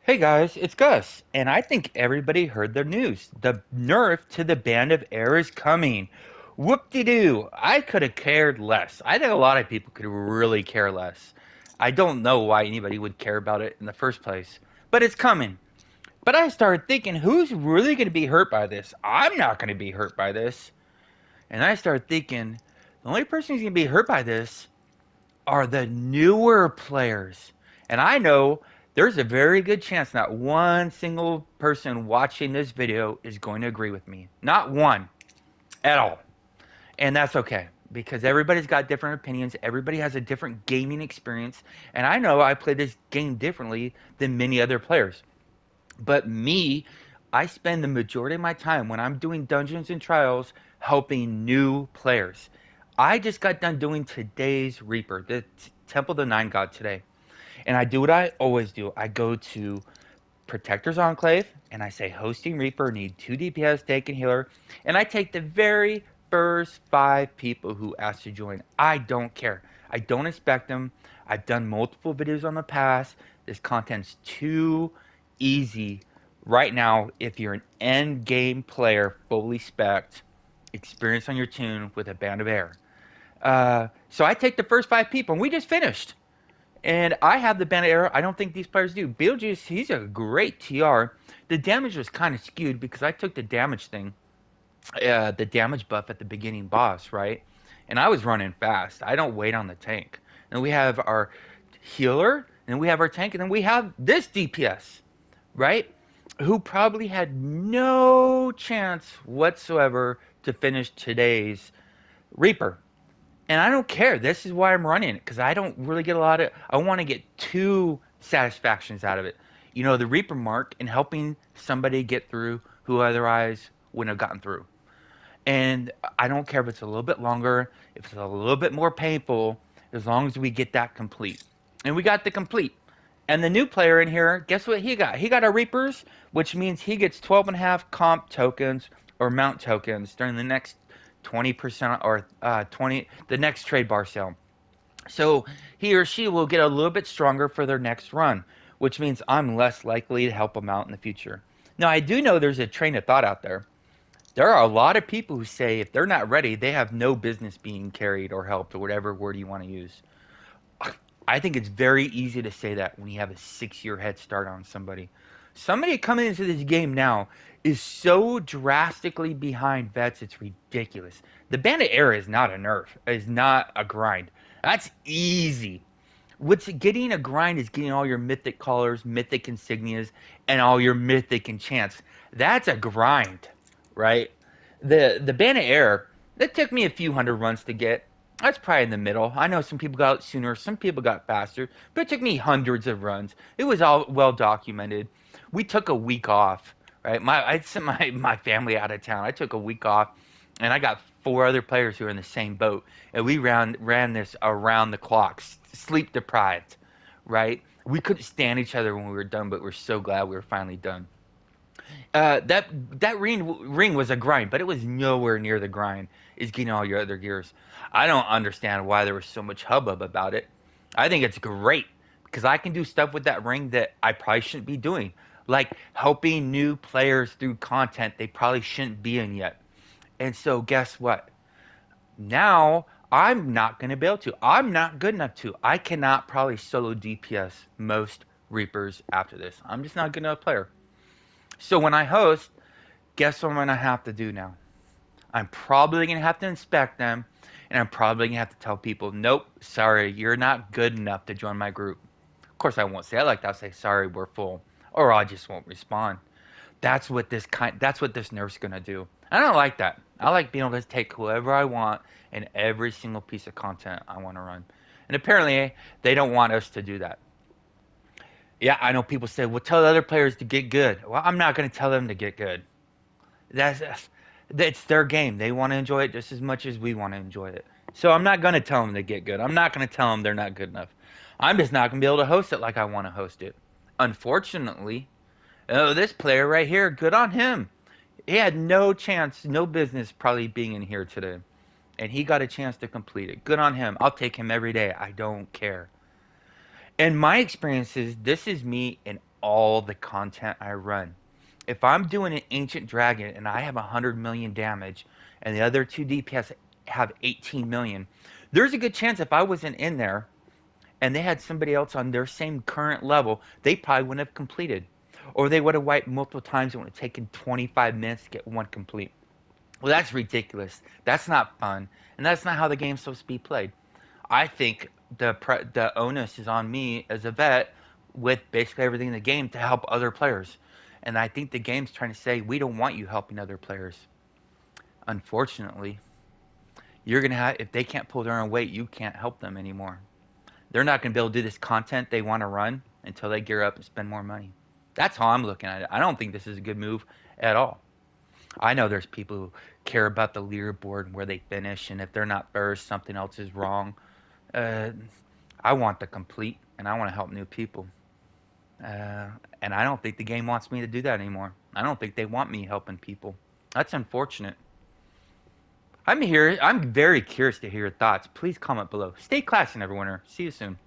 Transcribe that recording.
Hey guys, it's Gus, and I think everybody heard the news. The Nerf to the Band of Air is coming. Whoop-de-doo. I could have cared less. I think a lot of people could really care less. I don't know why anybody would care about it in the first place, but it's coming. But I started thinking, who's really going to be hurt by this? I'm not going to be hurt by this. And I started thinking, the only person who's going to be hurt by this are the newer players. And I know there's a very good chance not one single person watching this video is going to agree with me. Not one at all. And that's okay because everybody's got different opinions. Everybody has a different gaming experience. And I know I play this game differently than many other players. But me, I spend the majority of my time when I'm doing dungeons and trials helping new players. I just got done doing today's Reaper, the Temple of the Nine God today. And I do what I always do. I go to Protector's Enclave and I say hosting Reaper, need 2 DPS, tank and healer. And I take the very first 5 people who ask to join. I don't care. I don't expect them. I've done multiple videos on the past. This content's too easy right now if you're an end game player, fully spec'd, experience on your tune with a band of air. So I take the first 5 people, and we just finished. And I have the Bandit Arrow. I don't think these players do. Beetlejuice, he's a great TR. The damage was kind of skewed because I took the damage thing, the damage buff at the beginning boss, right? And I was running fast. I don't wait on the tank. And we have our healer, and we have our tank, and then we have this DPS, right? Who probably had no chance whatsoever to finish today's Reaper. And I don't care. This is why I'm running it because I don't really get a lot of. I want to get 2 satisfactions out of it. You know, the Reaper mark and helping somebody get through who otherwise wouldn't have gotten through. And I don't care if it's a little bit longer, if it's a little bit more painful, as long as we get that complete. And we got the complete. And the new player in here, guess what he got? He got a Reapers, which means he gets 12 and a half comp tokens or mount tokens during the next 20% or 20, the next trade bar sale. So he or she will get a little bit stronger for their next run, which means I'm less likely to help them out in the future. Now, I do know there's a train of thought out there. There are a lot of people who say if they're not ready, they have no business being carried or helped or whatever word you want to use. I think it's very easy to say that when you have a 6 year head start on somebody. Somebody coming into this game now is so drastically behind vets, it's ridiculous. The Bandit era is not a nerf, is not a grind. That's easy. What's getting a grind is getting all your mythic colors, mythic insignias, and all your mythic enchants. That's a grind, right? The Bandit Air, that took me a few hundred runs to get. That's probably in the middle. I know some people got it sooner, some people got faster, but it took me hundreds of runs. It was all well documented. We took a week off, right? I sent my family out of town. I took a week off, and I got 4 other players who were in the same boat, and we ran this around the clock, sleep deprived, right? We couldn't stand each other when we were done, but we're so glad we were finally done. That ring was a grind, but it was nowhere near the grind is getting all your other gears. I don't understand why there was so much hubbub about it. I think it's great because I can do stuff with that ring that I probably shouldn't be doing, like helping new players through content they probably shouldn't be in yet. And so, guess what? Now I'm not going to be able to. I'm not good enough to. I cannot probably solo DPS most Reapers after this. I'm just not a good enough player. So when I host, guess what I'm going to have to do now? I'm probably going to have to inspect them, and I'm probably going to have to tell people, nope, sorry, you're not good enough to join my group. Of course, I won't say it like that. I'll say, sorry, we're full. Or I just won't respond. That's what this nerf's gonna do. I don't like that. I like being able to take whoever I want and every single piece of content I want to run. And apparently they don't want us to do that. Yeah, I know people say, well, tell the other players to get good. Well, I'm not gonna tell them to get good. That's it's their game. They want to enjoy it just as much as we want to enjoy it. So I'm not gonna tell them to get good. I'm not gonna tell them they're not good enough. I'm just not gonna be able to host it like I want to host it. Unfortunately, oh, this player right here, good on him. He had no chance, no business probably being in here today. And he got a chance to complete it. Good on him. I'll take him every day. I don't care. And my experience is this is me in all the content I run. If I'm doing an ancient dragon and I have 100 million damage and the other two DPS have 18 million, there's a good chance if I wasn't in there and they had somebody else on their same current level, they probably wouldn't have completed. Or they would have wiped multiple times and would have taken 25 minutes to get one complete. Well, that's ridiculous. That's not fun. And that's not how the game's supposed to be played. I think the onus is on me as a vet with basically everything in the game to help other players. And I think the game's trying to say we don't want you helping other players. Unfortunately, you're gonna have if they can't pull their own weight, you can't help them anymore. They're not gonna be able to do this content they want to run until they gear up and spend more money. That's how I'm looking at it. I don't think this is a good move at all. I know there's people who care about the leaderboard and where they finish, and if they're not first, something else is wrong. Uh, I want the complete, and I want to help new people. Uh, and I don't think the game wants me to do that anymore. I don't think they want me helping people. That's unfortunate. I'm here. I'm very curious to hear your thoughts. Please comment below. Stay classy, Neverwinter. See you soon.